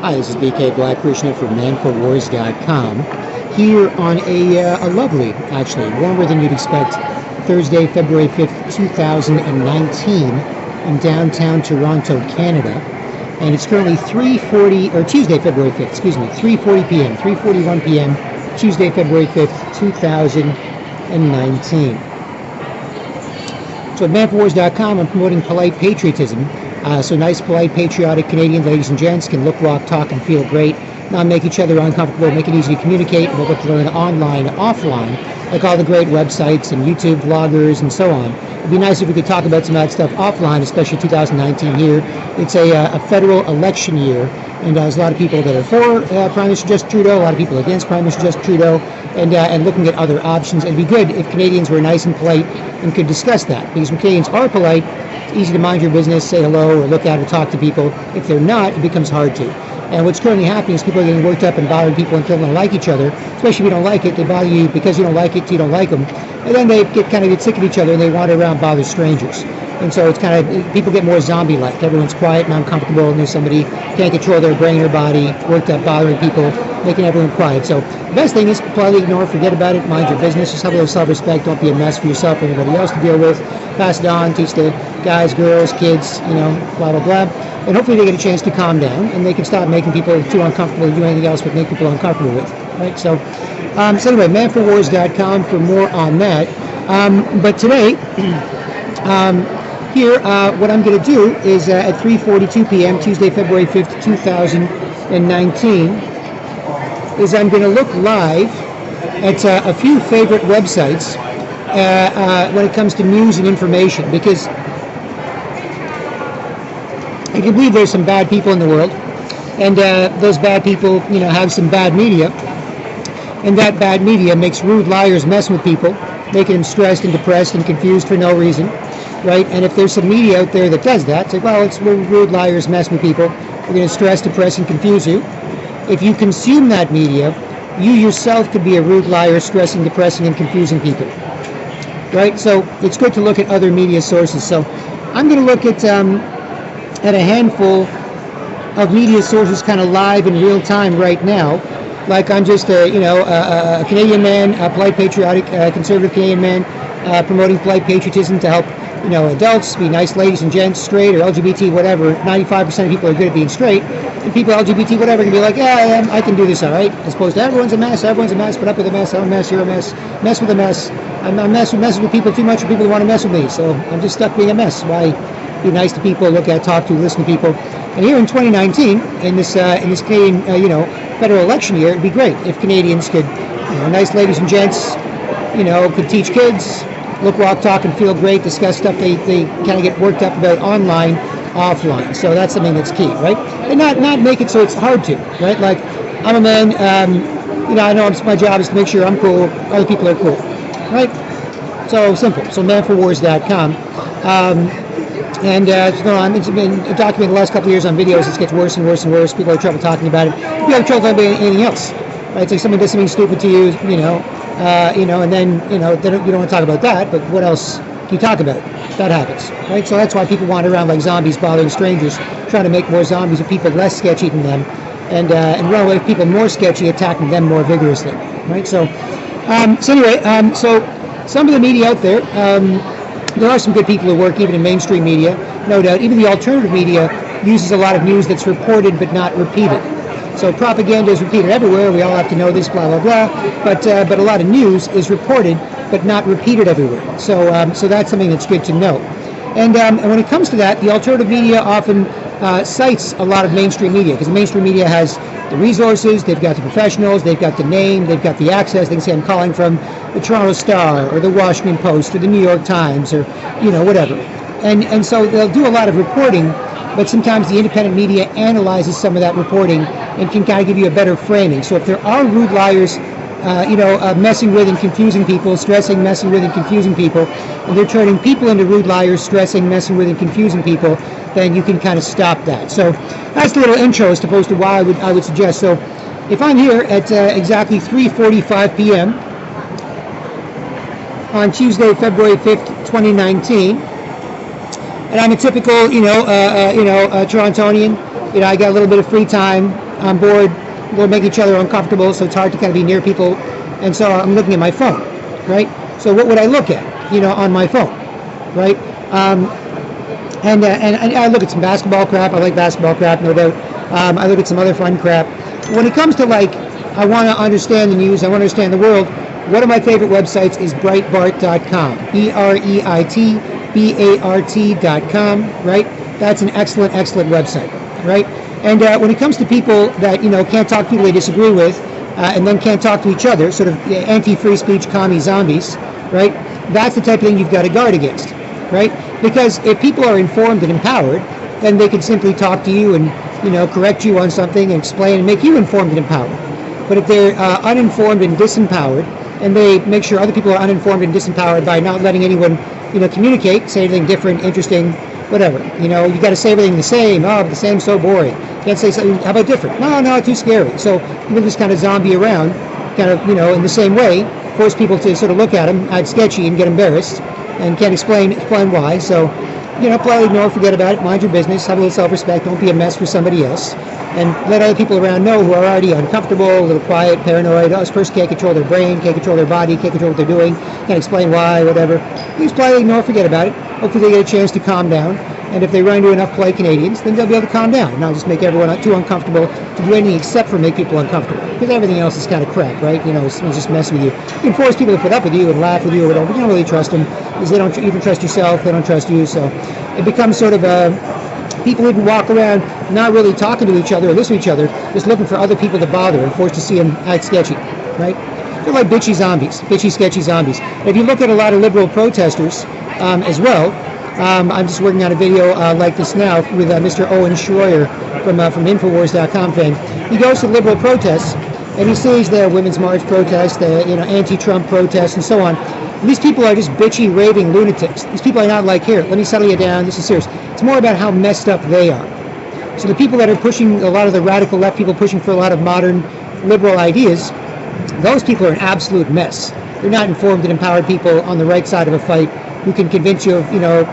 Hi, this is BK Black Krishna from manforwars.com. Here on a lovely, actually, warmer than you'd expect, Thursday, February 5th, 2019, in downtown Toronto, Canada. And it's currently 3:40 p.m., 3:41 p.m., Tuesday, February 5th, 2019. So at manforwars.com, I'm promoting polite patriotism. So nice, polite, patriotic Canadian ladies and gents can look, walk, talk, and feel great, not make each other uncomfortable, make it easy to communicate, and we'll learn online, offline, like all the great websites and YouTube vloggers and so on. It'd be nice if we could talk about some of that stuff offline, especially 2019 here. It's a federal election year, and there's a lot of people that are for Prime Minister Justin Trudeau, a lot of people against Prime Minister Justin Trudeau, and looking at other options. It'd be good if Canadians were nice and polite and could discuss that, because when Canadians are polite, it's easy to mind your business, say hello, or look at or talk to people. If they're not, it becomes hard to. And what's currently happening is people are getting worked up and bothering people until they don't like each other, especially if you don't like it. They bother you because you don't like it, you don't like them. And then they get sick of each other and they wander around and bother strangers. And so it's kind of, people get more zombie-like. Everyone's quiet and uncomfortable, and there's somebody can't control their brain or body, worked up, bothering people, making everyone quiet. So the best thing is politely ignore, forget about it, mind your business, just have a little self-respect, don't be a mess for yourself or anybody else to deal with. Pass it on, teach the guys, girls, kids, blah, blah, blah. And hopefully they get a chance to calm down and they can stop making people too uncomfortable to do anything else but make people uncomfortable with. Right? So anyway, manforwars.com for more on that. But today, here, what I'm going to do is at 3:42 p.m., Tuesday, February 5th, 2019, is I'm going to look live at a few favorite websites when it comes to news and information, because I can believe there's some bad people in the world, and those bad people, have some bad media, and that bad media makes rude liars messing with people, making them stressed and depressed and confused for no reason, right? And if there's some media out there that does that, it's like, well, it's rude liars messing with people, we're going to stress, depress, and confuse you. If you consume that media, you yourself could be a rude liar, stressing, depressing, and confusing people, right? So it's good to look at other media sources. So I'm going to look at a handful of media sources kind of live in real time right now. Like I'm just a Canadian man, a polite, patriotic, conservative Canadian man, promoting polite patriotism to help, adults be nice ladies and gents, straight or LGBT, whatever. 95% of people are good at being straight, and people LGBT, whatever, can be like, yeah, I can do this, all right. As opposed to everyone's a mess, put up with a mess, I'm a mess, you're a mess with a mess. I'm messing with people too much, or people who want to mess with me, so I'm just stuck being a mess. Why be nice to people, look at, talk to, listen to people? And here in 2019, in this Canadian, federal election year, it'd be great if Canadians could, nice ladies and gents, could teach kids, look, walk, talk, and feel great, discuss stuff they kind of get worked up about online, offline. So that's something that's key, right? And not make it so it's hard to, right? Like, I'm a man, I know my job is to make sure I'm cool, other people are cool, right? So simple. So manforwars.com. It's been documented the last couple of years on videos. It gets worse and worse and worse. People have trouble talking about it. You have trouble talking about anything else, right? It's like someone does something stupid to you, and then you don't want to talk about that. But what else can you talk about? That happens, right? So that's why people wander around like zombies, bothering strangers, trying to make more zombies of people less sketchy than them, and run away with people more sketchy, attacking them more vigorously, right? So some of the media out there. There are some good people who work even in mainstream media, no doubt. Even the alternative media uses a lot of news that's reported but not repeated. So propaganda is repeated everywhere. We all have to know this, blah, blah, blah. But a lot of news is reported but not repeated everywhere. So that's something that's good to know. And when it comes to that, the alternative media often cites a lot of mainstream media, because the mainstream media has the resources, they've got the professionals, they've got the name, they've got the access. They can say, I'm calling from the Toronto Star or the Washington Post or the New York Times or, whatever. And so they'll do a lot of reporting, but sometimes the independent media analyzes some of that reporting and can kind of give you a better framing. So if there are rude liars, messing with and confusing people, stressing, messing with and confusing people, and they're turning people into rude liars, stressing, messing with and confusing people, then you can kind of stop that. So that's the little intro as opposed to why I would suggest. So if I'm here at exactly 3:45 p.m. on Tuesday, February 5th, 2019, and I'm a typical, Torontonian, I got a little bit of free time, I'm bored, we're making each other uncomfortable, so it's hard to kind of be near people, and so I'm looking at my phone, right? So what would I look at, on my phone, right? And I look at some basketball crap. I like basketball crap, no doubt. I look at some other fun crap. When it comes to I want to understand the news, I want to understand the world, one of my favorite websites is Breitbart.com, BreitBart.com, right? That's an excellent website, right? And when it comes to people that, can't talk to people they disagree with, and then can't talk to each other, sort of anti-free speech, commie zombies, right? That's the type of thing you've got to guard against, right? Because if people are informed and empowered, then they can simply talk to you and, correct you on something and explain and make you informed and empowered. But if they're uninformed and disempowered, and they make sure other people are uninformed and disempowered by not letting anyone, communicate, say anything different, interesting, whatever. You got to say everything the same. Oh, but the same's so boring. Can't say something. How about different? No, too scary. So you can just kind of zombie around, kind of, in the same way, force people to sort of look at them, act sketchy, and get embarrassed, and can't explain why. So, politely ignore, forget about it, mind your business, have a little self-respect, don't be a mess for somebody else, and let other people around know who are already uncomfortable, a little quiet, paranoid. This person can't control their brain, can't control their body, can't control what they're doing, can't explain why, whatever. You just politely ignore, forget about it. Hopefully they get a chance to calm down, and if they run into enough polite Canadians, then they'll be able to calm down, and not just make everyone too uncomfortable to do anything except for make people uncomfortable, because everything else is kind of crap, right? It's just messing with you. You can force people to put up with you and laugh with you or whatever, but you don't really trust them, because they don't even trust yourself, they don't trust you, so it becomes sort of people even walk around not really talking to each other or listening to each other, just looking for other people to bother and forced to see them act sketchy, right? They're like bitchy zombies, bitchy, sketchy zombies. And if you look at a lot of liberal protesters as well, I'm just working on a video like this now with Mr. Owen Schroyer from Infowars.com fame. He goes to liberal protests and he sees the Women's March protests, the anti-Trump protests, and so on. And these people are just bitchy, raving lunatics. These people are not like, here, let me settle you down, this is serious. It's more about how messed up they are. So the people that are pushing, a lot of the radical left people pushing for a lot of modern liberal ideas, those people are an absolute mess. They're not informed and empowered people on the right side of a fight who can convince you of,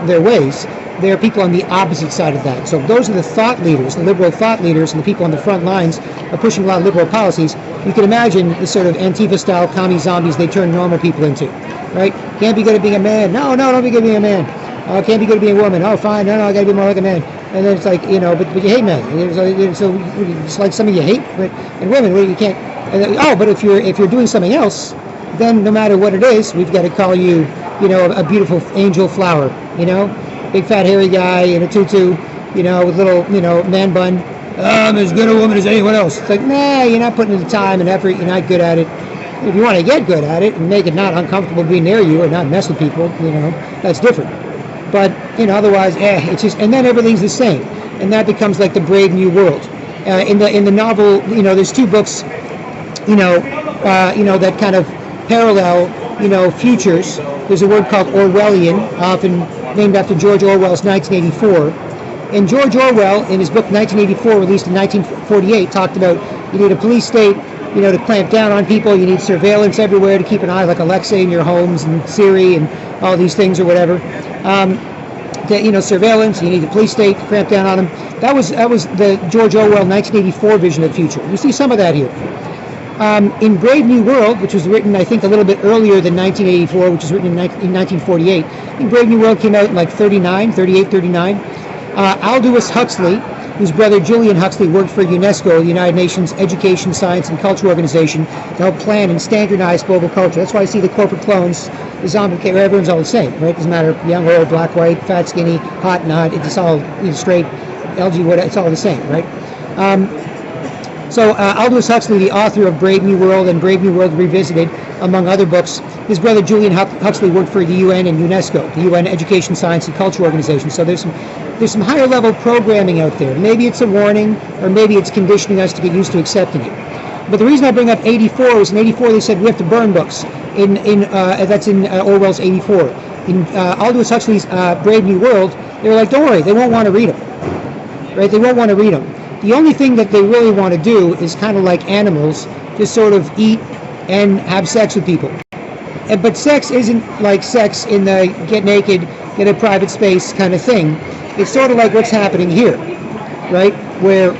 their ways. There are people on the opposite side of that. So those are the thought leaders, the liberal thought leaders, and the people on the front lines are pushing a lot of liberal policies. You can imagine the sort of Antifa-style commie zombies they turn normal people into, right? Can't be good at being a man. No, don't be good at being a man. Can't be good at being a woman. Oh, fine. No, I got to be more like a man. And then it's like, but you hate men. So it's like something you hate, but and women, you can't. But if you're doing something else, then no matter what it is, we've got to call you, a beautiful angel flower, big fat hairy guy in a tutu, with little, man bun. I'm as good a woman as anyone else. It's like, nah, you're not putting in the time and effort. You're not good at it. If you want to get good at it and make it not uncomfortable to be near you or not mess with people, that's different. But, otherwise, it's just, and then everything's the same. And that becomes like the Brave New World. In the novel, there's two books, that kind of parallel, futures. There's a word called Orwellian, often named after George Orwell's 1984. And George Orwell, in his book 1984, released in 1948, talked about you need a police state, to clamp down on people. You need surveillance everywhere to keep an eye, like Alexa in your homes and Siri and all these things or whatever. Surveillance. You need a police state to clamp down on them. That was the George Orwell 1984 vision of the future. You see some of that here. In Brave New World, which was written, I think, a little bit earlier than 1984, which was written in 1948. I think Brave New World came out in like 39. Aldous Huxley, whose brother Julian Huxley worked for UNESCO, the United Nations Education, Science, and Culture Organization, to help plan and standardize global culture. That's why I see the corporate clones, the zombie, everyone's all the same, right? Doesn't matter, young, old, black, white, fat, skinny, hot, not, it's all straight, LG, whatever, it's all the same, right? So Aldous Huxley, the author of Brave New World and Brave New World Revisited, among other books, his brother Julian Huxley worked for the UN and UNESCO, the UN Education, Science, and Culture Organization. So there's some higher level programming out there. Maybe it's a warning, or maybe it's conditioning us to get used to accepting it. But the reason I bring up 84 is in 84 they said we have to burn books. That's in Orwell's 84. In Aldous Huxley's Brave New World, they were like, don't worry, they won't want to read them. Right? They won't want to read them. The only thing that they really want to do is kind of like animals, just sort of eat and have sex with people. But sex isn't like sex in the get naked, get a private space kind of thing. It's sort of like what's happening here, right? Where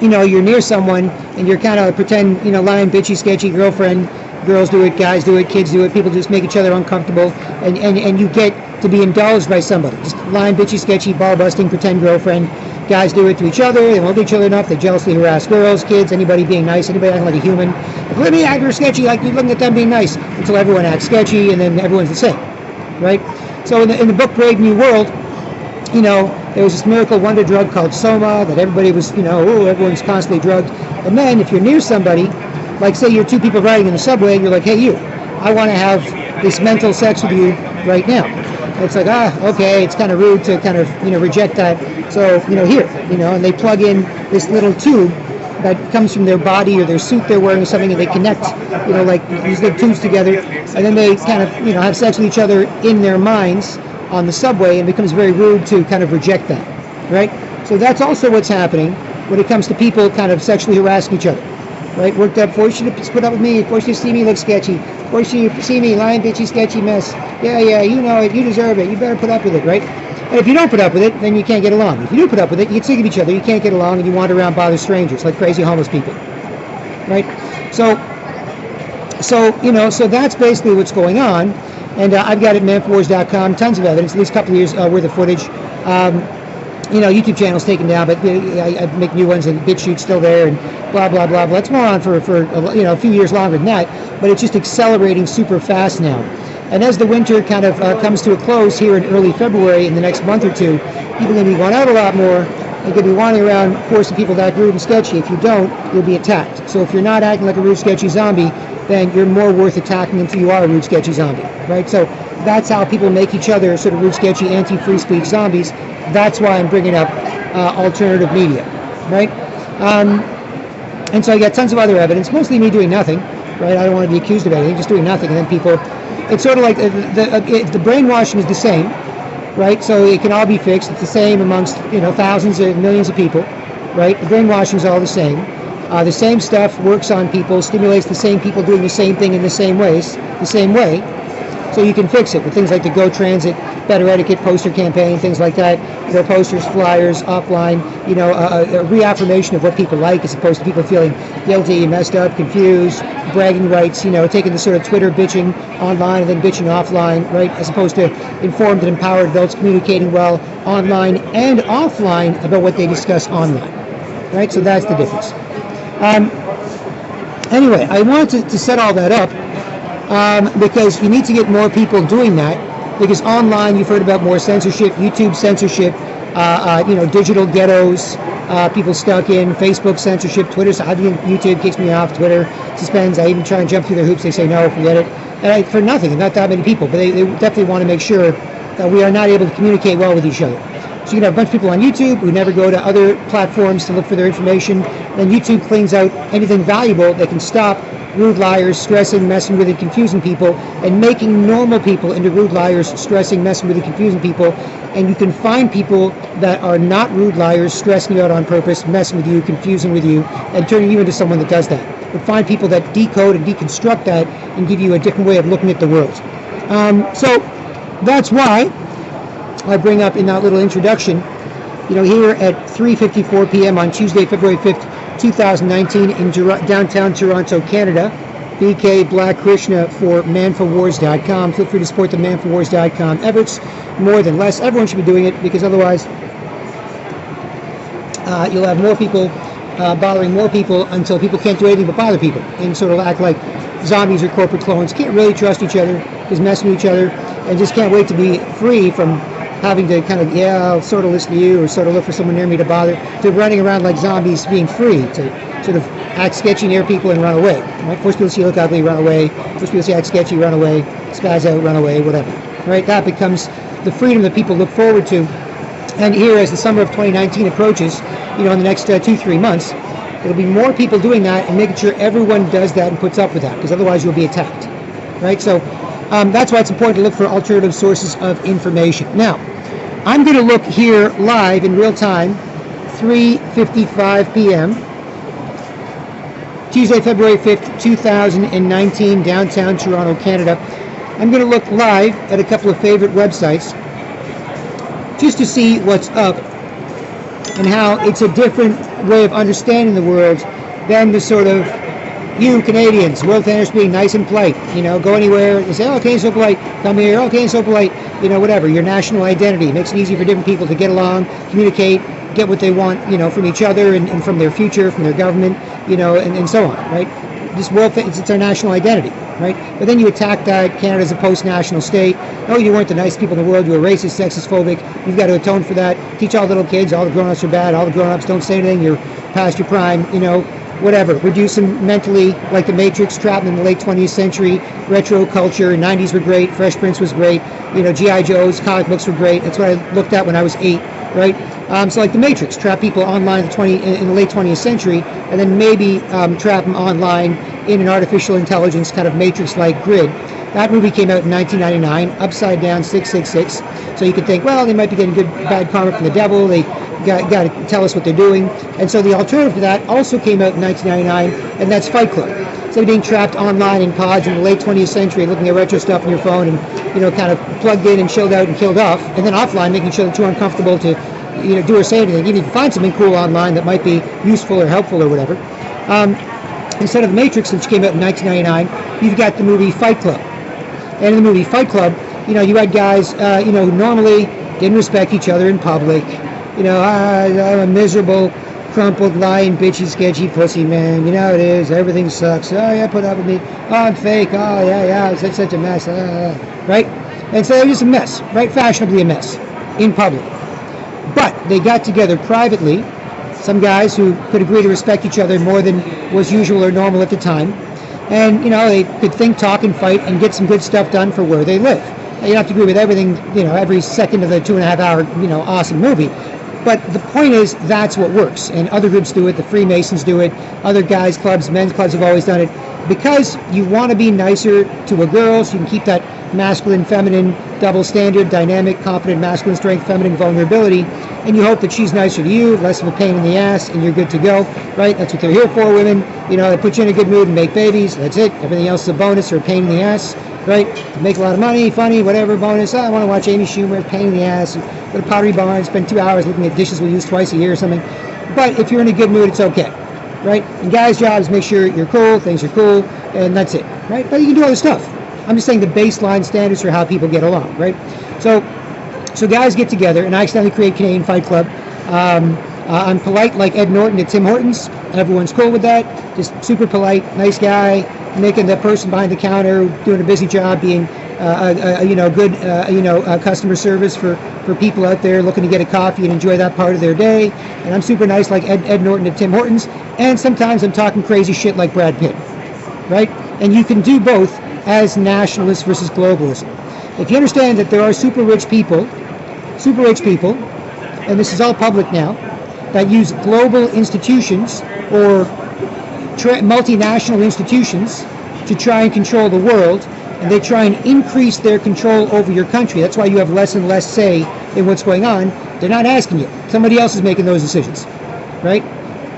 you're near someone and you're kind of pretend, lying, bitchy, sketchy girlfriend. Girls do it, guys do it, kids do it. People just make each other uncomfortable, and you get to be indulged by somebody. Just lying, bitchy, sketchy, ball busting, pretend girlfriend. Guys do it to each other. They love each other enough. They jealously harass girls, kids, anybody being nice, anybody acting like a human. Like, let me act sketchy, like you're looking at them being nice, until everyone acts sketchy, and then everyone's the same, right? So in the book Brave New World, there was this miracle wonder drug called Soma that everybody was, everyone's constantly drugged. And then if you're near somebody, like say you're two people riding in the subway and you're like, hey you, I want to have this mental sex with you right now. And it's like, okay, it's kind of rude to kind of, reject that. So, here, and they plug in this little tube that comes from their body or their suit they're wearing or something, and they connect, like these little tubes together, and then they kind of, have sex with each other in their minds on the subway, and it becomes very rude to kind of reject that, right? So that's also what's happening when it comes to people kind of sexually harassing each other, right? Worked up, force you to put up with me, force you to see me look sketchy, force you to see me lying, bitchy, sketchy mess. Yeah, you know it, you deserve it, you better put up with it, right? And if you don't put up with it, then you can't get along. If you do put up with it, you get sick of each other, you can't get along, and you wander around bother strangers like crazy homeless people, right? So that's basically what's going on. And I've got at manforwars.com tons of evidence, at least a couple of years worth of footage. YouTube channel's taken down, but I make new ones, and BitChute's still there, and blah, blah, blah, blah. It's going on for a few years longer than that, but it's just accelerating super fast now. And as the winter kind of comes to a close here in early February, in the next month or two, people are going to be going out a lot more. They're going to be wandering around forcing people to act rude and sketchy. If you don't, you'll be attacked. So if you're not acting like a rude, sketchy zombie, then you're more worth attacking until you are a rude, sketchy zombie, right? So that's how people make each other sort of rude, sketchy, anti-free speech zombies. That's why I'm bringing up alternative media, right? And so I got tons of other evidence, mostly me doing nothing, right? I don't want to be accused of anything, just doing nothing. And then people, it's sort of like the brainwashing is the same, right? So it can all be fixed. It's the same amongst, thousands and millions of people, right? The brainwashing is all the same. The same stuff works on people, stimulates the same people doing the same thing in the same way. So you can fix it with things like the Go Transit, Better Etiquette poster campaign, things like that. Posters, flyers, offline, a reaffirmation of what people like, as opposed to people feeling guilty, messed up, confused, bragging rights, taking the sort of Twitter bitching online and then bitching offline, right? As opposed to informed and empowered adults communicating well online and offline about what they discuss online, right? So that's the difference. Anyway, I wanted to set all that up because you need to get more people doing that, because online you've heard about more censorship, YouTube censorship, digital ghettos, people stuck in, Facebook censorship, Twitter, YouTube kicks me off, Twitter suspends, I even try and jump through their hoops, they say no, forget it, and for nothing, not that many people, but they definitely want to make sure that we are not able to communicate well with each other. So you can have a bunch of people on YouTube who never go to other platforms to look for their information. Then YouTube cleans out anything valuable that can stop rude liars, stressing, messing with and confusing people, and making normal people into rude liars, stressing, messing with and confusing people. And you can find people that are not rude liars, stressing you out on purpose, messing with you, confusing with you, and turning you into someone that does that. But find people that decode and deconstruct that and give you a different way of looking at the world. So that's why I bring up in that little introduction, here at 3:54 p.m. on Tuesday, February 5th, 2019 in downtown Toronto, Canada, BK Black Krishna for manforwars.com. Feel free to support the manforwars.com efforts more than less. Everyone should be doing it, because otherwise you'll have more people bothering more people until people can't do anything but bother people and sort of act like zombies or corporate clones. Can't really trust each other, is messing with each other, and just can't wait to be free from having to kind of, I'll sort of listen to you or sort of look for someone near me to bother, to running around like zombies, being free to sort of act sketchy near people and run away. Right? Force people to see you look ugly, run away. Force people to see you act sketchy, run away. Spaz out, run away, whatever. Right? That becomes the freedom that people look forward to. And here, as the summer of 2019 approaches, in the next 2-3 months, there'll be more people doing that and making sure everyone does that and puts up with that, because otherwise you'll be attacked. Right? So that's why it's important to look for alternative sources of information. Now, I'm going to look here live in real time, 3:55 p.m., Tuesday, February 5th, 2019, downtown Toronto, Canada. I'm going to look live at a couple of favorite websites just to see what's up and how it's a different way of understanding the world than the sort of, you Canadians, world famous being nice and polite, go anywhere, they say, oh, Canadian's so polite, come here, oh, Canadian's so polite, whatever, your national identity makes it easy for different people to get along, communicate, get what they want, from each other and from their future, from their government, and so on, right? This world, it's our national identity, right? But then you attack that Canada's a post-national state. No, you weren't the nice people in the world. You were racist, sexist, phobic. You've got to atone for that. Teach all the little kids, all the grown-ups are bad. All the grown-ups don't say anything. You're past your prime, whatever. Reduce them mentally like the Matrix, trap them in the late 20th century, retro culture. 90s were great. Fresh Prince was great. G.I. Joe's, comic books were great. That's what I looked at when I was 8, right? So like the Matrix, trap people online in the late 20th century, and then maybe trap them online in an artificial intelligence kind of Matrix-like grid. That movie came out in 1999, Upside Down 666. So you could think, well, they might be getting bad karma from the devil. They got to tell us what they're doing. And so the alternative to that also came out in 1999, and that's Fight Club. Instead of being trapped online in pods in the late 20th century, looking at retro stuff on your phone and kind of plugged in and chilled out and killed off, and then offline making sure that you're uncomfortable to do or say anything. You need to find something cool online that might be useful or helpful or whatever. Instead of The Matrix, which came out in 1999, you've got the movie Fight Club. And in the movie Fight Club, you had guys, who normally didn't respect each other in public. I'm a miserable, crumpled, lying, bitchy, sketchy pussy, man. It is. Everything sucks. Oh, yeah, put up with me. Oh, I'm fake. Oh, yeah, it's such a mess. Right? And so they're just a mess, right? Fashionably a mess in public. But they got together privately, some guys who could agree to respect each other more than was usual or normal at the time. And, they could think, talk, and fight and get some good stuff done for where they live. You don't have to agree with everything, every second of the 2.5 hour, awesome movie. But the point is, that's what works. And other groups do it. The Freemasons do it. Other guys' clubs, men's clubs have always done it. Because you want to be nicer to a girl, so you can keep that masculine, feminine, double standard, dynamic, confident, masculine strength, feminine vulnerability, and you hope that she's nicer to you, less of a pain in the ass, and you're good to go, right? That's what they're here for, women. They put you in a good mood and make babies. That's it. Everything else is a bonus or a pain in the ass, right? Make a lot of money, funny, whatever, bonus. I want to watch Amy Schumer, pain in the ass, go to Pottery Barn, spend 2 hours looking at dishes we use twice a year or something. But if you're in a good mood, it's okay, right? And guys' job is make sure you're cool, things are cool, and that's it, right? But you can do other stuff. I'm just saying the baseline standards for how people get along, right? So guys get together, and I accidentally create Canadian Fight Club. I'm polite like Ed Norton at Tim Hortons. Everyone's cool with that. Just super polite, nice guy, making the person behind the counter doing a busy job, being good customer service for people out there looking to get a coffee and enjoy that part of their day. And I'm super nice like Ed Norton at Tim Hortons. And sometimes I'm talking crazy shit like Brad Pitt, right? And you can do both as nationalists versus globalism. If you understand that there are super rich people, and this is all public now, that use global institutions or multinational institutions to try and control the world, and they try and increase their control over your country. That's why you have less and less say in what's going on. They're not asking you. Somebody else is making those decisions, right?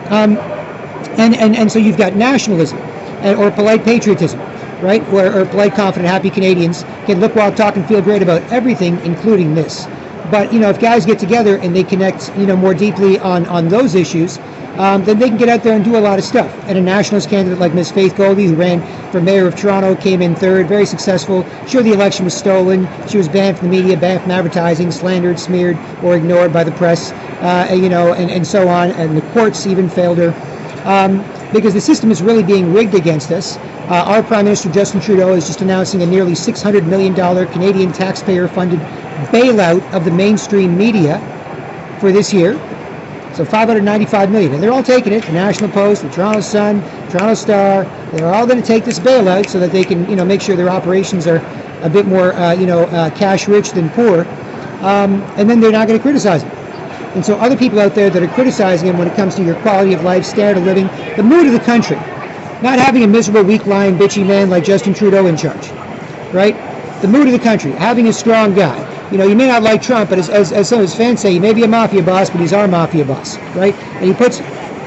And so you've got nationalism or polite patriotism, right? Or polite, confident, happy Canadians can look, walk, talk, and feel great about everything, including this. But, if guys get together and they connect, more deeply on those issues, then they can get out there and do a lot of stuff. And a nationalist candidate like Ms. Faith Golby, who ran for mayor of Toronto, came in third, very successful. Sure, the election was stolen. She was banned from the media, banned from advertising, slandered, smeared, or ignored by the press, and so on. And the courts even failed her. Because the system is really being rigged against us. Our Prime Minister, Justin Trudeau, is just announcing a nearly $600 million Canadian taxpayer-funded bailout of the mainstream media for this year. So $595 million. And they're all taking it. The National Post, the Toronto Sun, Toronto Star, they're all going to take this bailout so that they can, make sure their operations are a bit more, cash-rich than poor. And then they're not going to criticize them. And so other people out there that are criticizing him when it comes to your quality of life, standard of living, the mood of the country, not having a miserable, weak, lying, bitchy man like Justin Trudeau in charge, right? The mood of the country, having a strong guy. You may not like Trump, but as some of his fans say, he may be a mafia boss, but he's our mafia boss, right? And he puts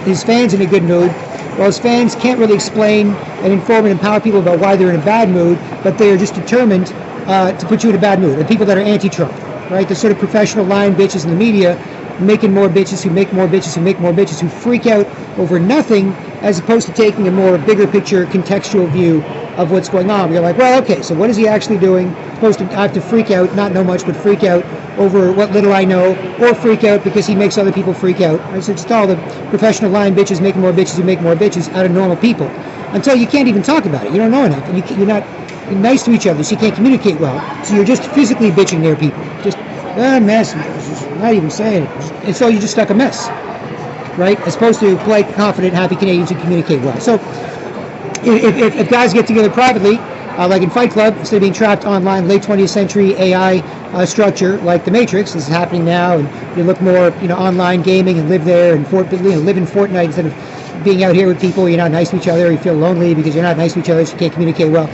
his fans in a good mood. Well, his fans can't really explain and inform and empower people about why they're in a bad mood, but they are just determined to put you in a bad mood. The people that are anti-Trump, right? The sort of professional lying bitches in the media making more bitches who make more bitches who make more bitches who freak out over nothing, as opposed to taking a more bigger picture contextual view of what's going on. You're like, well, okay, so what is he actually doing? Supposed to I have to freak out, not know much, but freak out over what little I know, or freak out because he makes other people freak out. Right? So it's all the professional lying bitches making more bitches who make more bitches out of normal people, until you can't even talk about it. You don't know enough, and you're not nice to each other, so you can't communicate well. So you're just physically bitching near people. Just a mess, not even saying it. And so you're just stuck a mess, right? As opposed to polite, confident, happy Canadians who communicate well. So if guys get together privately, like in Fight Club, instead of being trapped online, late 20th century AI structure like the Matrix, this is happening now, and you look more, online gaming and live there and live in Fortnite instead of being out here with people. You're not nice to each other. You feel lonely because you're not nice to each other, so you can't communicate well.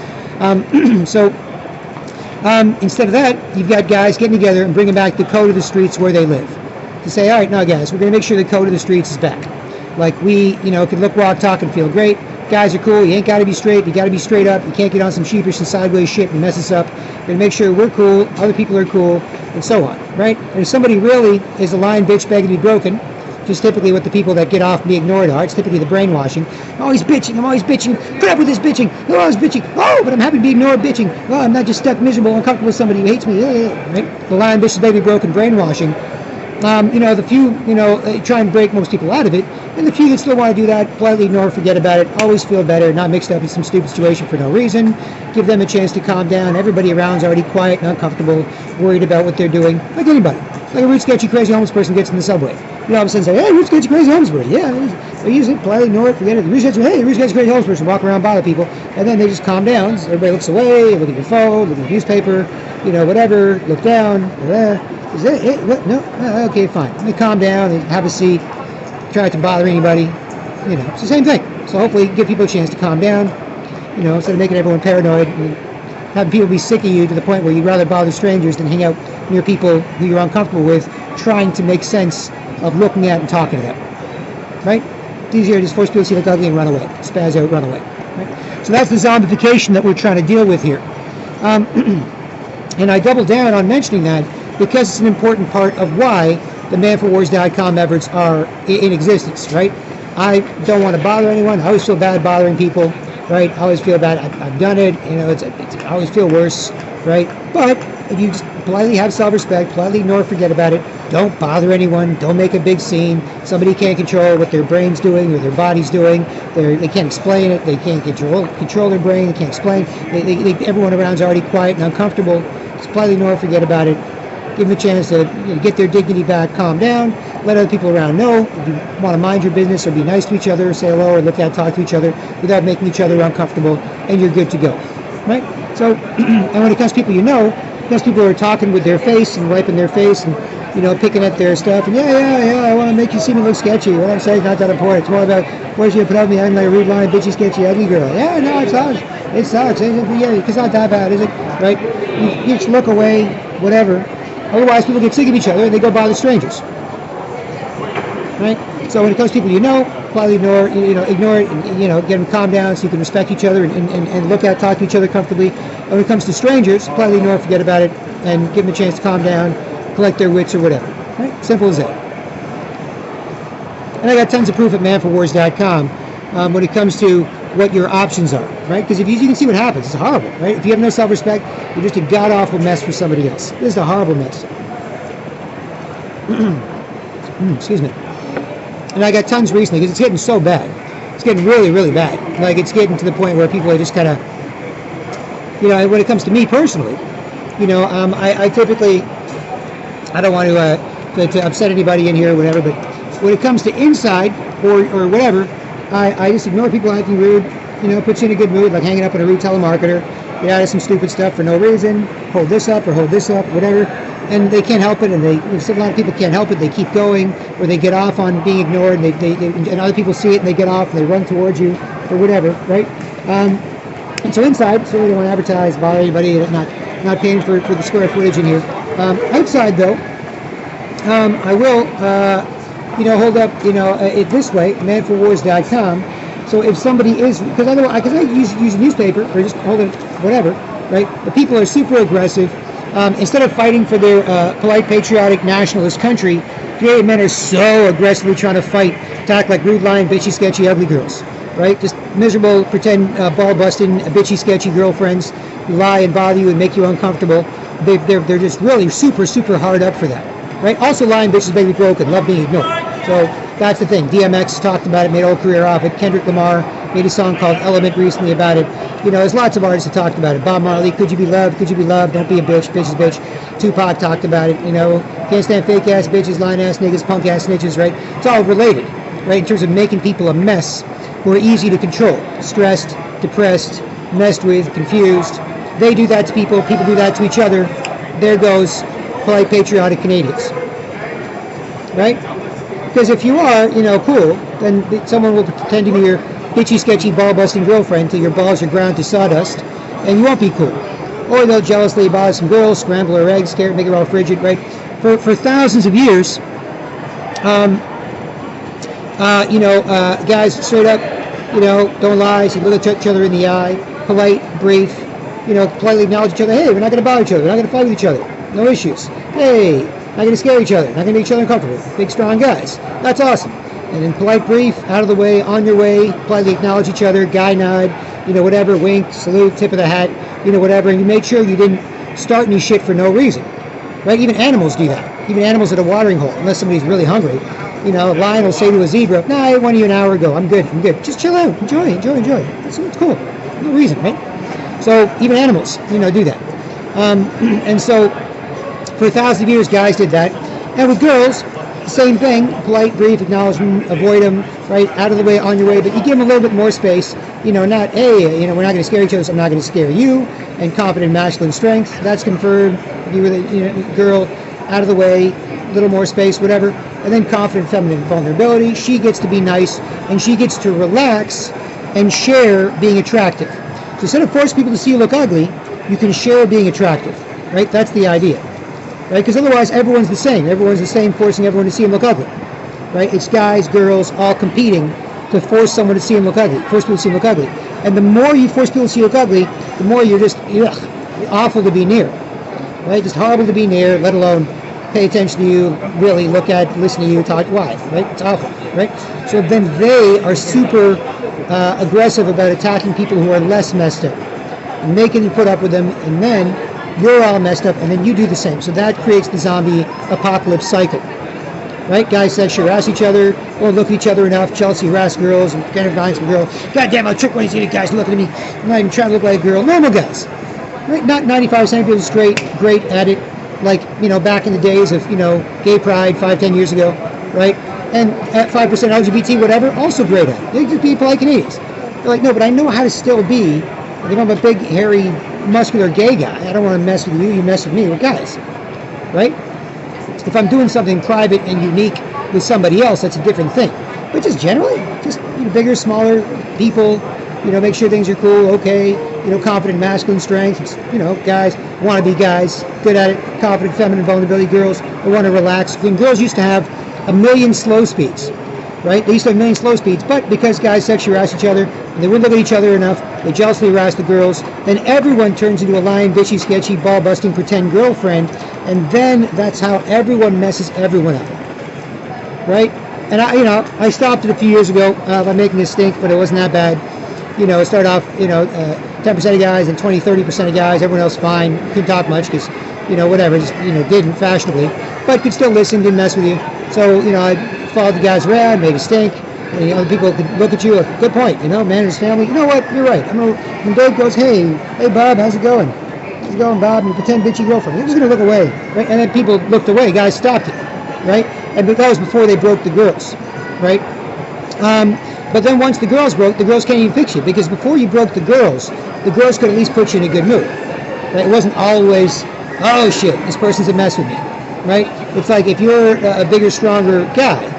Instead of that, you've got guys getting together and bringing back the code of the streets where they live. To say, all right, now guys, we're going to make sure the code of the streets is back. Like we, can look, walk, talk, and feel great. Guys are cool. You ain't got to be straight. You got to be straight up. You can't get on some sheepish and sideways shit and mess us up. We're going to make sure we're cool, other people are cool, and so on, right? And if somebody really is a lying bitch begging to be broken, just typically what the people that get off and be ignored are. It's typically the brainwashing. I'm always bitching. Put up with this bitching. I'm always bitching. Oh, but I'm happy to be ignored bitching. Oh, I'm not just stuck miserable, uncomfortable with somebody who hates me. Right? The lying bitch is begging to be broken, brainwashing. The few, try and break most people out of it, and the few that still want to do that, politely ignore, forget about it, always feel better, not mixed up in some stupid situation for no reason, give them a chance to calm down. Everybody around is already quiet and uncomfortable, worried about what they're doing, like anybody. Like a rude, sketchy, crazy homeless person gets in the subway. All of a sudden say, hey, rude, sketchy, crazy homeless person. Yeah, they use it, politely ignore it, forget it. Rude, sketchy, crazy homeless person, walk around, bother people, and then they just calm down. So everybody looks away, look at your phone, look at the newspaper, whatever, look down, Is it? What? No? Okay, fine. They calm down, they have a seat, try not to bother anybody. It's the same thing. So hopefully give people a chance to calm down, instead of making everyone paranoid and having people be sick of you to the point where you'd rather bother strangers than hang out near people who you're uncomfortable with, trying to make sense of looking at and talking to them. Right? It's easier to just force people to see look ugly and run away. Spaz out, run away. Right? So that's the zombification that we're trying to deal with here. And I double down on mentioning that because it's an important part of why the manforwars.com efforts are in existence, right? I don't want to bother anyone. I always feel bad bothering people, right? I always feel bad. I've done it. I always feel worse, right? But if you just politely have self-respect, politely ignore, forget about it, don't bother anyone, don't make a big scene. Somebody can't control what their brain's doing or their body's doing. They can't explain it. They can't control their brain. They can't explain. Everyone around is already quiet and uncomfortable. Just politely ignore, forget about it. Give them a chance to get their dignity back, calm down, let other people around know. If you want to mind your business or be nice to each other, say hello or look at, talk to each other without making each other uncomfortable, and you're good to go, right? So, and when it comes to people because people are talking with their face and wiping their face and, picking at their stuff, and I want to make you seem look sketchy. What I'm saying is not that important. It's more about, where's you put up me? I'm like a rude, lying, bitchy, sketchy, ugly girl. Yeah, no, it sucks. It sucks. It's not that bad, is it? Right? You just look away, whatever. Otherwise, people get sick of each other and they go bother strangers. Right? So when it comes to people politely ignore it, and, get them calm down so you can respect each other and look at, talk to each other comfortably. And when it comes to strangers, politely ignore, forget about it, and give them a chance to calm down, collect their wits or whatever. Right? Simple as that. And I got tons of proof at manforwars.com when it comes to what your options are, right? Because if you can see what happens, it's horrible, right? If you have no self-respect, you're just a god-awful mess for somebody else. This is a horrible mess. Excuse me. And I got tons recently because it's getting so bad. It's getting really, really bad. Like it's getting to the point where people are just kind of, when it comes to me personally, I typically, I don't want to upset anybody in here or whatever, but when it comes to inside or whatever, I just ignore people acting rude, puts you in a good mood, like hanging up on a rude telemarketer, get out of some stupid stuff for no reason, hold this up, whatever, and they can't help it, and a lot of people can't help it, they keep going, or they get off on being ignored, and other people see it, and they get off, and they run towards you, or whatever, right? And so inside, certainly don't want to advertise, bother anybody, not paying for the square footage in here. Outside, though, I will... hold up, it this way, manforwars.com. So if somebody is, because I use a newspaper or just hold it, whatever, right? The people are super aggressive. Instead of fighting for their polite, patriotic, nationalist country, Canadian men are so aggressively trying to fight, attack like rude, lying, bitchy, sketchy, ugly girls, right? Just miserable, pretend, ball-busting, bitchy, sketchy girlfriends who lie and bother you and make you uncomfortable. They're just really super, super hard up for that, right? Also, lying bitches may be broken, love being ignored. So that's the thing. DMX talked about it, made a whole career off it. Kendrick Lamar made a song called Element recently about it. You know, there's lots of artists that talked about it. Bob Marley, Could You Be Loved? Could You Be Loved? Don't Be a Bitch, Bitch is Bitch. Tupac talked about it, you know. Can't stand fake ass bitches, lying ass niggas, punk ass snitches, right? It's all related, right? In terms of making people a mess who are easy to control. Stressed, depressed, messed with, confused. They do that to people do that to each other. There goes polite, patriotic Canadians, right? Because if you are, you know, cool, then someone will pretend to be your bitchy, sketchy, ball-busting girlfriend until your balls are ground to sawdust, and you won't be cool. Or they'll jealously bother some girls, scramble her eggs, make her all frigid, right? For thousands of years, guys straight up, you know, don't lie, so look each other in the eye, polite, brief, you know, politely acknowledge each other. Hey, we're not going to bother each other. We're not going to fight with each other. No issues. Hey, not going to scare each other. Not going to make each other uncomfortable. Big, strong guys. That's awesome. And in polite, brief, out of the way, on your way, politely acknowledge each other, guy nod, you know, whatever, wink, salute, tip of the hat, you know, whatever. And you make sure you didn't start any shit for no reason. Right? Even animals do that. Even animals at a watering hole, unless somebody's really hungry. You know, a lion will say to a zebra, "Nah, I ate one of you an hour ago. I'm good. Just chill out. Enjoy. It's cool. No reason, right?" So even animals, you know, do that. And so for thousands of years, guys did that. And with girls, same thing. Polite, brief, acknowledgement, avoid them, right? Out of the way, on your way. But you give them a little bit more space. You know, not, hey, you know, we're not going to scare each other, so I'm not going to scare you. And confident masculine strength, that's conferred. You with a girl, out of the way, a little more space, whatever. And then confident feminine vulnerability. She gets to be nice, and she gets to relax and share being attractive. So instead of forcing people to see you look ugly, you can share being attractive, right? That's the idea, right? Because otherwise, everyone's the same. Everyone's the same, forcing everyone to see them look ugly, right? It's guys, girls, all competing to force someone to see them look ugly, force people to see them look ugly. And the more you force people to see you look ugly, the more you're just awful to be near, right? Just horrible to be near, let alone pay attention to you, really look at, listen to you, talk, why, right? It's awful, right? So then they are super aggressive about attacking people who are less messed up and making you put up with them, and then you're all messed up, and then you do the same. So that creates the zombie apocalypse cycle, right? Guys sexually harass each other, won't look at each other enough, jealousy harass girls, and kind of dying some girl. God damn, I'll trick one of these guys looking at me. I'm not even trying to look like a girl. Normal guys, right? Not 95% of people straight, great at it, like, you know, back in the days of, you know, gay pride 5-10 years ago, right? And at 5% LGBT, whatever, also great at it. They just be polite Canadians. They're like, no, but I know how to still be, like, if I'm a big, hairy, muscular gay guy, I don't want to mess with you, you mess with me, we're guys, right? If I'm doing something private and unique with somebody else, that's a different thing. But just generally, just, you know, bigger, smaller people, you know, make sure things are cool, okay, you know, confident masculine strength, it's, you know, guys want to be guys, good at it, confident feminine vulnerability, girls who want to relax. When girls used to have 1 million slow speeds, right? They used to have 1 million slow speeds, but because guys sexually harass each other, and they wouldn't look at each other enough, they jealously harass the girls, then everyone turns into a lying, bitchy, sketchy, ball-busting, pretend girlfriend, and then that's how everyone messes everyone up, right? And I stopped it a few years ago by making a stink, but it wasn't that bad. You know, it started off, 10% of guys and 20-30% of guys, everyone else fine, couldn't talk much because, you know, whatever, just, you know, didn't fashionably, but could still listen, didn't mess with you. So, you know, I followed the guys around, made a stink, and other people could look at you, good point, you know, man and his family, you know what, you're right. When Dave goes, hey Bob, how's it going? How's it going, Bob? And you pretend bitchy girlfriend. You're just going to look away, right? And then people looked away, guys stopped it, right? And that was before they broke the girls, right? But then once the girls broke, the girls can't even fix you, because before you broke the girls could at least put you in a good mood, right? It wasn't always, oh shit, this person's a mess with me, right? It's like if you're a bigger, stronger guy,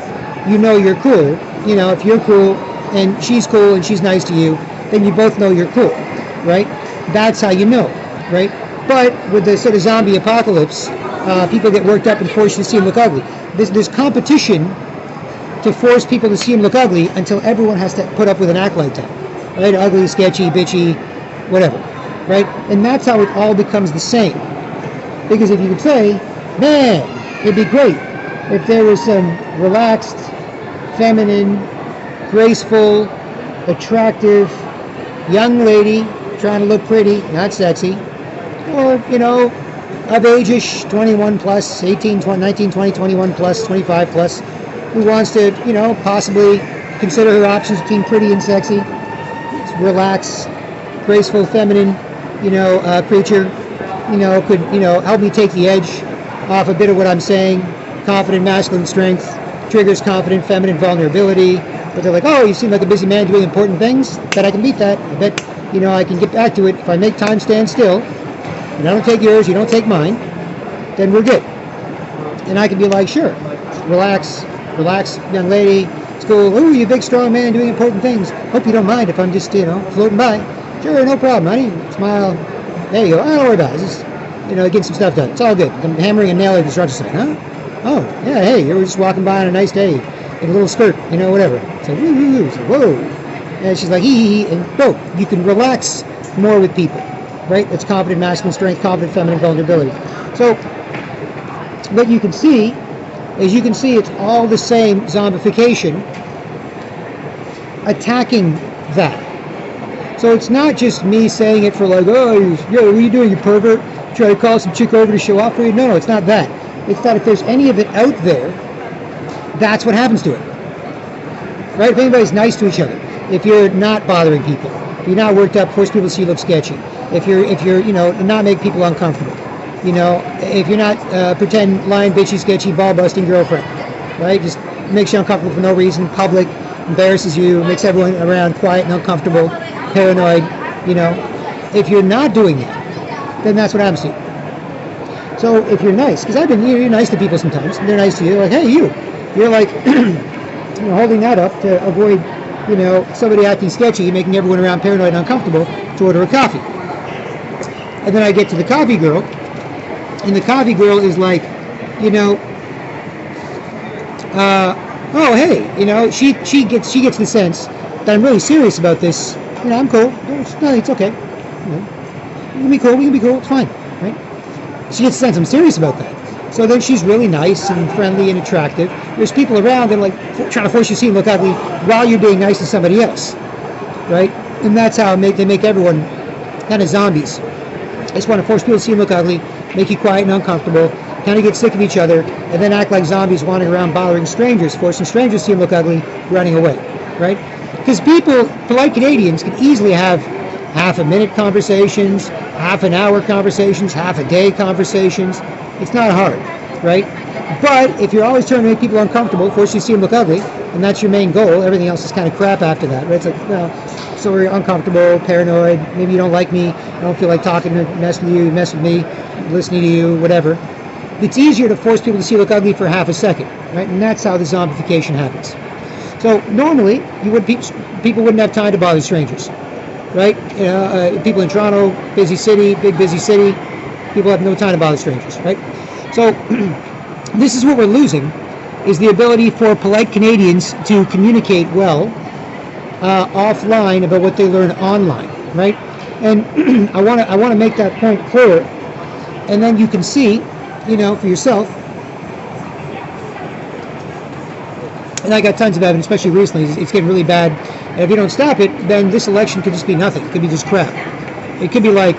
you know you're cool. You know, if you're cool and she's nice to you, then you both know you're cool, right? That's how you know, right? But with the sort of zombie apocalypse, people get worked up and forced to see them look ugly. There's competition to force people to see them look ugly until everyone has to put up with an act like that, right? Ugly, sketchy, bitchy, whatever, right? And that's how it all becomes the same. Because if you could say, man, it'd be great if there was some relaxed, feminine, graceful, attractive young lady trying to look pretty, not sexy, or, of age-ish, 21 plus, 18, 20, 19, 20, 21 plus, 25 plus, who wants to, possibly consider her options between pretty and sexy, relaxed, graceful, feminine, creature, could, help me take the edge off a bit of what I'm saying, confident masculine strength, triggers confident feminine vulnerability, but they're like, oh, you seem like a busy man doing important things, bet I can beat that, I bet, I can get back to it if I make time stand still, and I don't take yours, you don't take mine, then we're good. And I can be like, sure, relax, young lady, it's cool, ooh, you big strong man doing important things, hope you don't mind if I'm just, floating by, sure, no problem, honey, smile, there you go, don't worry about it, just, get some stuff done, it's all good, I'm hammering a nail at the construction site, huh? Oh, yeah, hey, you were just walking by on a nice day in a little skirt, whatever. So, woo, so, whoa. And she's like, hee, and boom, you can relax more with people, right? That's confident masculine strength, confident feminine vulnerability. So, what you can see is it's all the same zombification attacking that. So it's not just me saying it for like, oh, what are you doing, you pervert? Try to call some chick over to show off for you? No, it's not that. It's that if there's any of it out there, that's what happens to it. Right? If anybody's nice to each other, if you're not bothering people, if you're not worked up, force people to see you look sketchy, if you're not make people uncomfortable, if you're not pretend lying, bitchy, sketchy, ball busting girlfriend, right? Just makes you uncomfortable for no reason, public, embarrasses you, makes everyone around quiet and uncomfortable, paranoid, if you're not doing that, then that's what happens to you. So if you're nice, because you're nice to people sometimes, and they're nice to you, like, hey, you're like, holding that up to avoid, somebody acting sketchy, making everyone around paranoid and uncomfortable to order a coffee. And then I get to the coffee girl, and the coffee girl is like, oh, hey, she gets the sense that I'm really serious about this. I'm cool. No, it's okay. We can be cool. It's fine, right? She gets the sense I'm serious about that. So then she's really nice and friendly and attractive. There's people around that are like trying to force you to see and look ugly while you're being nice to somebody else, right? And that's how they make everyone kind of zombies. They just want to force people to see and look ugly, make you quiet and uncomfortable, kind of get sick of each other, and then act like zombies wandering around bothering strangers, forcing strangers to see and look ugly, running away, right? Because polite Canadians can easily have half-a-minute conversations, half-an-hour conversations, half-a-day conversations. It's not hard, right? But if you're always trying to make people uncomfortable, force you to see them look ugly, and that's your main goal, everything else is kind of crap after that, right? It's like, so you're uncomfortable, paranoid, maybe you don't like me, I don't feel like talking to mess with you, mess with me, listening to you, whatever. It's easier to force people to see you look ugly for half a second, right? And that's how the zombification happens. So normally, people wouldn't have time to bother strangers, right? People in Toronto, big busy city, people have no time to bother strangers, right? So this is what we're losing, is the ability for polite Canadians to communicate well offline about what they learn online, right? And I want to make that point clear, and then you can see, for yourself. And I got tons of evidence, especially recently. It's getting really bad. And if you don't stop it, then this election could just be nothing. It could be just crap. It could be like,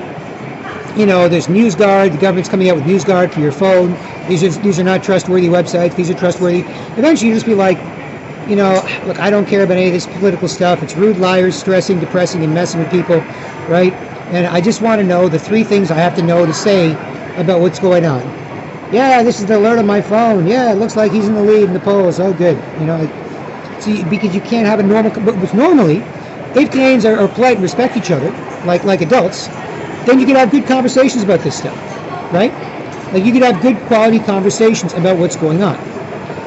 there's NewsGuard. The government's coming out with NewsGuard for your phone. These are not trustworthy websites. These are trustworthy. Eventually, you just be like, look, I don't care about any of this political stuff. It's rude liars, stressing, depressing, and messing with people, right? And I just want to know the 3 things I have to know to say about what's going on. Yeah, this is the alert on my phone. Yeah, it looks like he's in the lead in the polls. Oh, good. See, because you can't have a normal. But normally, if Canadians are polite and respect each other, like adults, then you can have good conversations about this stuff, right? Like you could have good quality conversations about what's going on,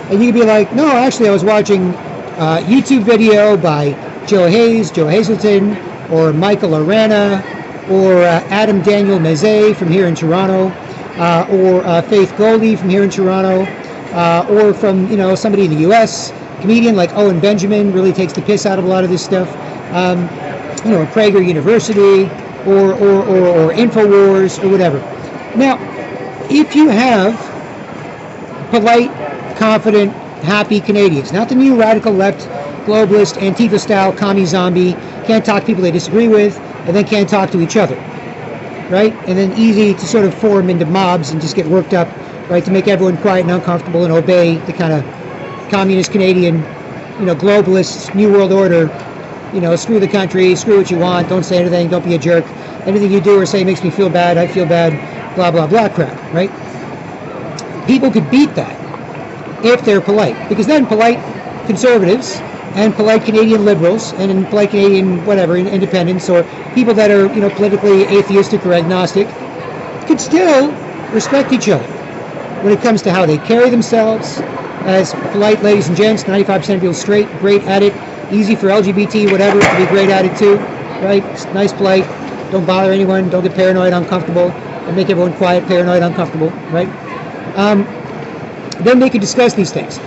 and you could be like, no, actually, I was watching a YouTube video by Joe Hazelton, or Michael Arana, or Adam Daniel Mezé from here in Toronto. Or Faith Goldie from here in Toronto, or from somebody in the U.S. comedian like Owen Benjamin really takes the piss out of a lot of this stuff. Prager University or Infowars or whatever. Now, if you have polite confident, happy Canadians. Not the new radical left, globalist, Antifa-style, commie zombie, can't talk to people they disagree with, and then can't talk to each other, right? And then easy to sort of form into mobs and just get worked up, right, to make everyone quiet and uncomfortable and obey the kind of communist Canadian, globalist, New World Order, screw the country, screw what you want, don't say anything, don't be a jerk. Anything you do or say makes me feel bad, I feel bad, blah, blah, blah crap, right? People could beat that if they're polite, because then polite conservatives and polite Canadian liberals and polite Canadian whatever independents or people that are politically atheistic or agnostic could still respect each other when it comes to how they carry themselves as polite ladies and gents. 95% of people straight, great at it, easy for LGBT whatever to be great at it too, right? Nice, polite, don't bother anyone, don't get paranoid, uncomfortable, and make everyone quiet, paranoid, uncomfortable, right? Then they could discuss these things.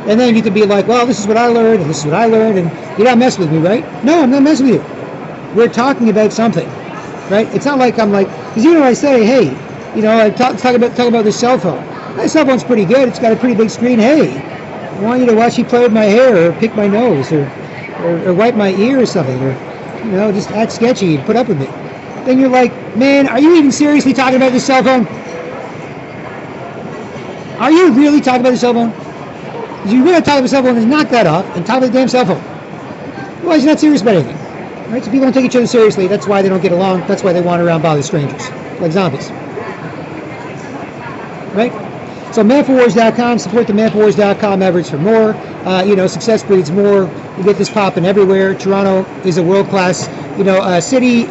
And then you could be like, well, this is what I learned, and this is what I learned, and you're not messing with me, right? No, I'm not messing with you. We're talking about something, right? It's not like I'm like, because when I say, hey, I talk about this cell phone. My cell phone's pretty good. It's got a pretty big screen. Hey, I want you to watch me play with my hair, or pick my nose, or wipe my ear or something, or just act sketchy and put up with me. Then you're like, man, are you even seriously talking about this cell phone? Are you really talking about the cell phone? If you really talk about the cell phone, then knock that off and talk about the damn cell phone. Otherwise, you're not serious about anything. Right? So people don't take each other seriously. That's why they don't get along. That's why they wander around bother strangers, like zombies. Right? So manforwars.com, support the manforwars.com efforts for more. Success breeds more. We get this popping everywhere. Toronto is a world-class, city.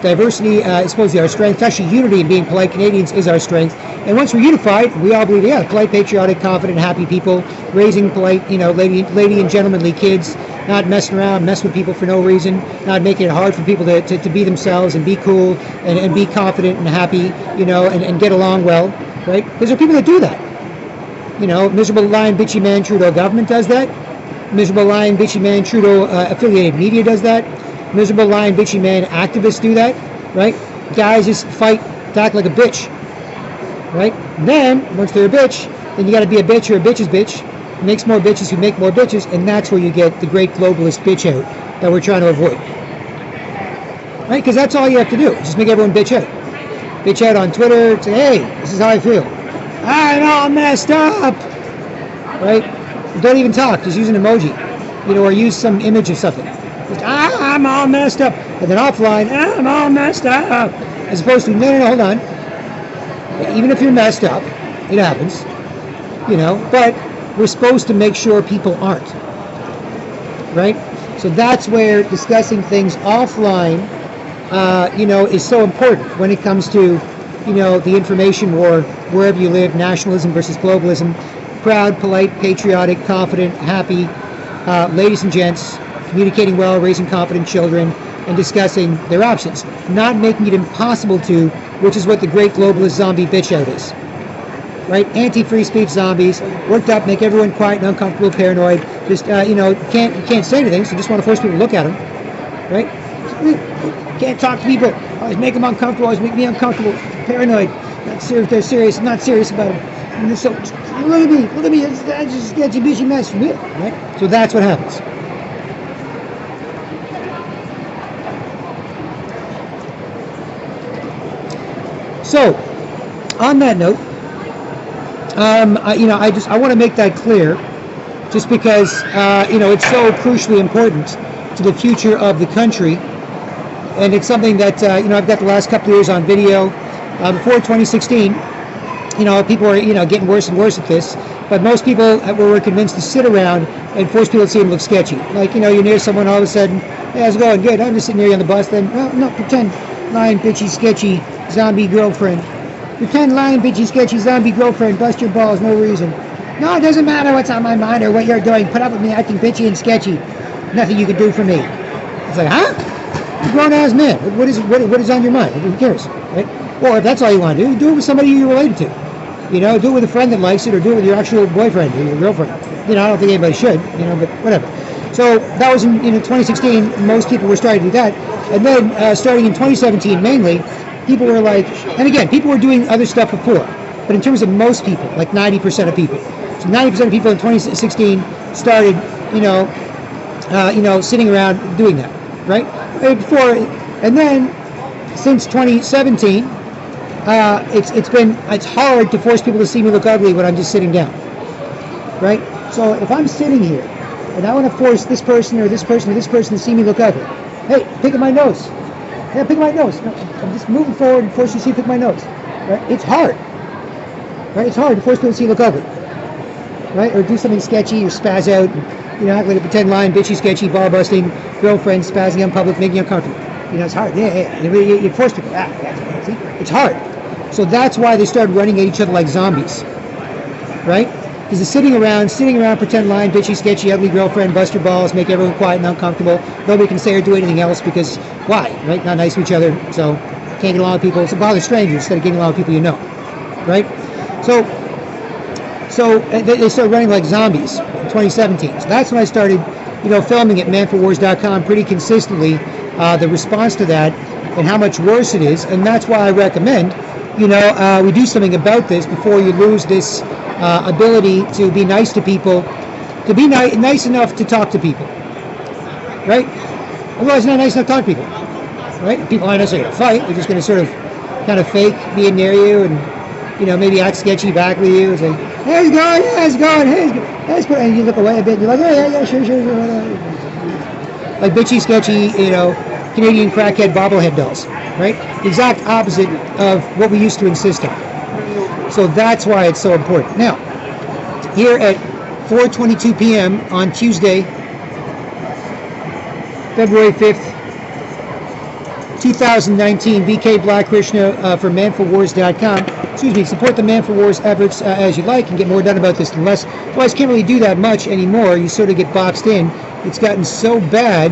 Diversity is supposed to be our strength. Actually, unity in being polite Canadians is our strength. And once we're unified, we all believe, polite, patriotic, confident, happy people, raising polite, lady and gentlemanly kids, not messing around, mess with people for no reason, not making it hard for people to be themselves and be cool and be confident and happy, and get along well, right? Because there are people that do that. Miserable, lying, bitchy man Trudeau government does that. Miserable, lying, bitchy man Trudeau affiliated media does that. Miserable, lying, bitchy man activists do that, right? Guys just fight, act like a bitch, right? Then, once they're a bitch, then you got to be a bitch or a bitch's bitch. It makes more bitches who make more bitches, and that's where you get the great globalist bitch out that we're trying to avoid. Right? Because that's all you have to do. Just make everyone bitch out. Bitch out on Twitter, say, hey, this is how I feel. I'm all messed up. Right? Don't even talk. Just use an emoji. Or use some image of something. Just, I'm all messed up. And then offline, I'm all messed up. As opposed to, no, hold on. Even if you're messed up, it happens. But we're supposed to make sure people aren't. Right? So that's where discussing things offline, is so important when it comes to, the information war, wherever you live, nationalism versus globalism, proud, polite, patriotic, confident, happy, ladies and gents, communicating well, raising confident children, and discussing their options. Not making it impossible to, which is what the great globalist zombie bitch out is. Right? Anti-free speech zombies, worked up, make everyone quiet and uncomfortable, paranoid, just, can't say anything, so just want to force people to look at them. Right? Can't talk to people, always make them uncomfortable, always make me uncomfortable, paranoid, not serious, they're serious, not serious about them. And they're so, look at me, that's just a sketchy, bitchy mess for me. Right? So that's what happens. So, on that note, I want to make that clear, just because it's so crucially important to the future of the country, and it's something that I've got the last couple of years on video. Before 2016, people are getting worse and worse at this, but most people were convinced to sit around and force people to see them look sketchy. Like you're near someone, all of a sudden, hey, how's it going? Good. I'm just sitting near you on the bus. Then no, pretend lying, bitchy, sketchy zombie girlfriend. Pretend lying, bitchy, sketchy zombie girlfriend. Bust your balls, no reason. No, it doesn't matter what's on my mind or what you're doing. Put up with me acting bitchy and sketchy. Nothing you can do for me. It's like, huh? You're a grown-ass man. What is on your mind? Who cares, right? Or if that's all you want to do it with somebody you're related to. Do it with a friend that likes it, or do it with your actual boyfriend or your girlfriend. I don't think anybody should, but whatever. So that was in 2016. Most people were starting to do that. And then starting in 2017 mainly, people were like, and again, people were doing other stuff before, but in terms of most people, like 90% of people, So 90% of people in 2016 started, sitting around doing that, right? And then since 2017, it's hard to force people to see me look ugly when I'm just sitting down, right? So if I'm sitting here and I want to force this person or this person or this person to see me look ugly, hey, pick at my nose. Yeah, pick my nose. No, I'm just moving forward and force you to see pick my nose. Right? It's hard. Right? It's hard to force people to see you look ugly. Right? Or do something sketchy or spaz out, and, act like a pretend line, bitchy, sketchy, ball busting, girlfriend spazzing out in public, making you uncomfortable. It's hard. Yeah. You force people. See? It's hard. So that's why they started running at each other like zombies. Right? Because they're sitting around, pretend line, bitchy, sketchy, ugly girlfriend, bust your balls, make everyone quiet and uncomfortable. Nobody can say or do anything else because why? Right? Not nice to each other, so can't get along with people. So bother strangers instead of getting along with people you know. Right? So they started running like zombies in 2017. So that's when I started, filming at manforwars.com pretty consistently, the response to that and how much worse it is. And that's why I recommend, we do something about this before you lose this ability to be nice to people, to be nice enough to talk to people, right? Otherwise, you're not nice enough to talk to people, right? People aren't necessarily going to fight. They're just going to sort of kind of fake being near you and, maybe act sketchy back with you and say, hey, how's it going? Yeah, how's it going? Hey, how's it going? And you look away a bit and you're like, yeah, sure. Like bitchy, sketchy, Canadian crackhead bobblehead dolls, right? The exact opposite of what we used to insist on. So that's why it's so important. Now, here at 4:22 p.m. on Tuesday, February 5th, 2019, BK Black Krishna for manforwars.com. Support the Man for Wars efforts as you like and get more done about this than less. Otherwise, can't really do that much anymore. You sort of get boxed in. It's gotten so bad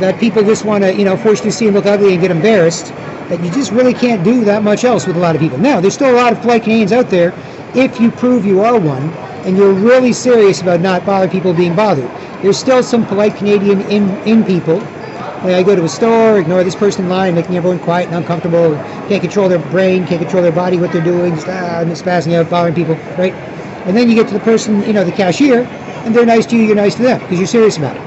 that people just want to, force you to see them look ugly and get embarrassed, that you just really can't do that much else with a lot of people. Now, there's still a lot of polite Canadians out there, if you prove you are one, and you're really serious about not bothering people being bothered. There's still some polite Canadian in people. Like I go to a store, ignore this person in line, making everyone quiet and uncomfortable, can't control their brain, can't control their body, what they're doing, just spazzing out, bothering people, right? And then you get to the person, the cashier, and they're nice to you, you're nice to them, because you're serious about it.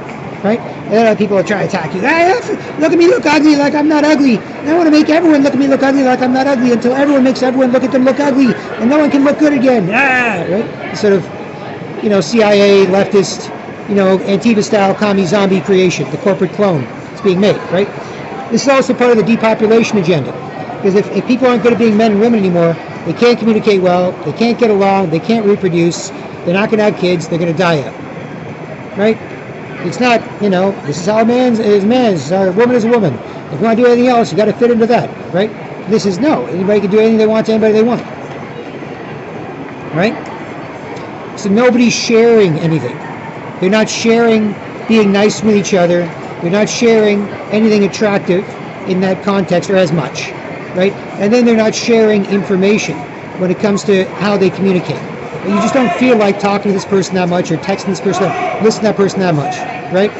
Right? And then other people are trying to attack you. Hey, look at me look ugly like I'm not ugly. And I want to make everyone look at me look ugly like I'm not ugly until everyone makes everyone look at them look ugly and no one can look good again. Right? Sort of, CIA, leftist, Antifa-style commie zombie creation, the corporate clone is being made, right? This is also part of the depopulation agenda. Because if people aren't good at being men and women anymore, they can't communicate well, they can't get along, they can't reproduce, they're not going to have kids, they're going to die out. Right? It's not, this is how a man is a man, this is how a woman is a woman. If you want to do anything else, you got to fit into that, right? This is no. Anybody can do anything they want to anybody they want. Right? So nobody's sharing anything. They're not sharing being nice with each other. They're not sharing anything attractive in that context or as much, right? And then they're not sharing information when it comes to how they communicate. You just don't feel like talking to this person that much or texting this person, listening to that person that much, right?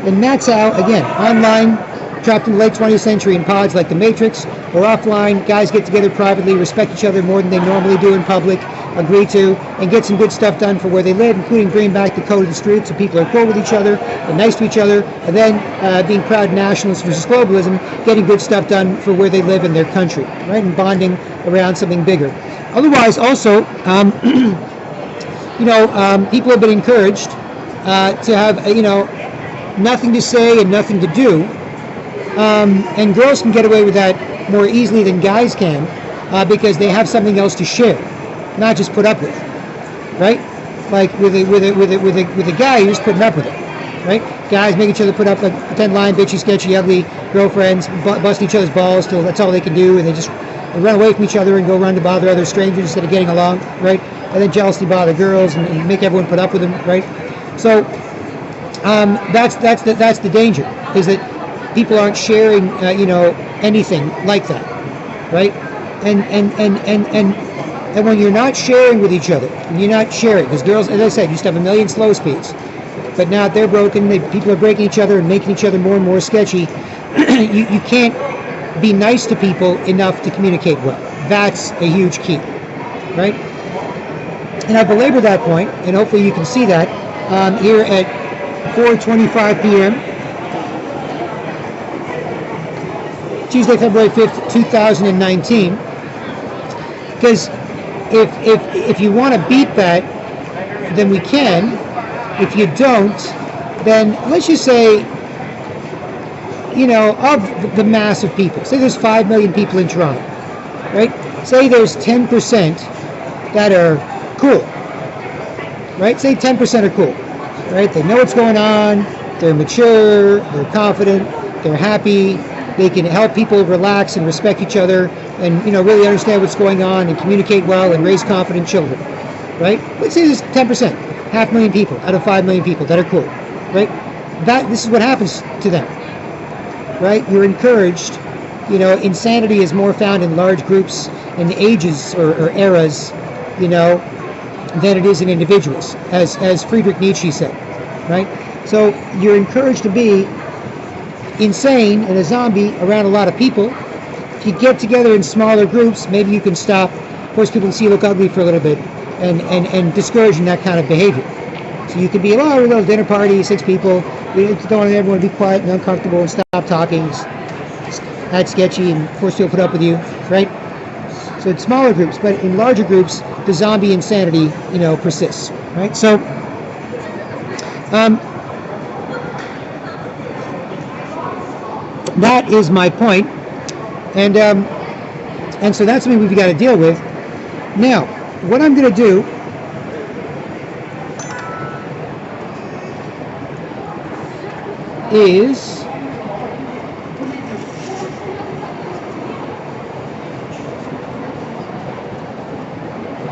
And that's how, again, online, trapped in the late 20th century in pods like the Matrix, or offline, guys get together privately, respect each other more than they normally do in public, agree to, and get some good stuff done for where they live, including bringing back the code of the streets so people are cool with each other, and nice to each other, and then being proud nationalists versus globalism, getting good stuff done for where they live in their country, right? And bonding around something bigger. Otherwise, also, people have been encouraged to have, nothing to say and nothing to do. And girls can get away with that more easily than guys can because they have something else to share, not just put up with, right? Like with a guy, you're just putting up with it, right? Guys make each other put up like pretend lying, bitchy, sketchy, ugly girlfriends, bust each other's balls till that's all they can do, and they run away from each other and go run to bother other strangers instead of getting along, right? And then jealously bother girls and make everyone put up with them, right? So that's the danger, is that people aren't sharing, anything like that, right? And when you're not sharing with each other, because girls, as I said, used to have a million slow speeds, but now they're broken. People are breaking each other and making each other more and more sketchy. you can't be nice to people enough to communicate well. That's a huge key, right? And I belabor that point, and hopefully you can see that here at 4:25 p.m. Tuesday, February 5th, 2019. Because if you want to beat that, then we can. If you don't, then let's just say, of the mass of people, say there's 5 million people in Toronto, right? Say there's 10% that are cool, right? Say 10% are cool, right? They know what's going on, they're mature, they're confident, they're happy, they can help people relax and respect each other and, really understand what's going on and communicate well and raise confident children, right? Let's say there's 10%, 500,000 people out of 5 million people that are cool, right? This is what happens to them, right? You're encouraged. Insanity is more found in large groups and ages or eras, than it is in individuals, as Friedrich Nietzsche said, right? So you're encouraged to be insane and a zombie around a lot of people. If you get together in smaller groups, maybe you can stop, force people to see you look ugly for a little bit and discouraging that kind of behavior. So you could be, a little dinner party, 6 people, we don't want everyone to be quiet and uncomfortable and stop talking, act sketchy and force people to put up with you, right? So it's smaller groups, but in larger groups, the zombie insanity, persists, right? So, that is my point, and so that's something we've got to deal with. Now, what I'm going to do is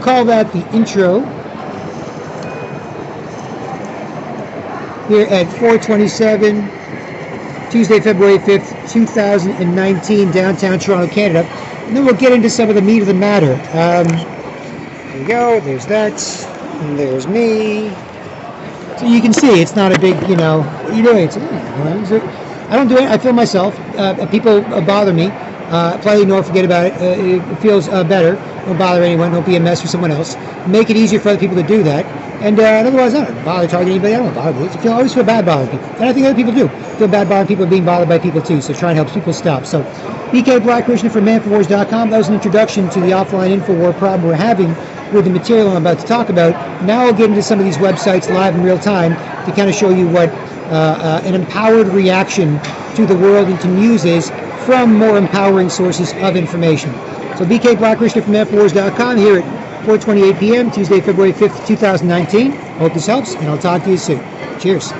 call that the intro here at 4:27 Tuesday, February 5th, 2019, downtown Toronto, Canada. And then we'll get into some of the meat of the matter. There you go, there's that, and there's me. So you can see it's not a big, what are you doing? I don't do it, I feel myself. People bother me. Politely ignore, forget about it. It feels better. Don't bother anyone, don't be a mess for someone else. Make it easier for other people to do that. And otherwise, I don't bother targeting anybody. I don't bother people. I always feel bad bothering people. And I think other people do. Feel bad bothering people and being bothered by people too. So try and help people stop. So BK Black Krishna from manforwars.com. That was an introduction to the offline InfoWar problem we're having with the material I'm about to talk about. Now I'll get into some of these websites live in real time to kind of show you what an empowered reaction to the world and to news is from more empowering sources of information. So BK Black Krishna from manforwars.com here at 4:28 p.m. Tuesday, February 5th, 2019. Hope this helps, and I'll talk to you soon. Cheers.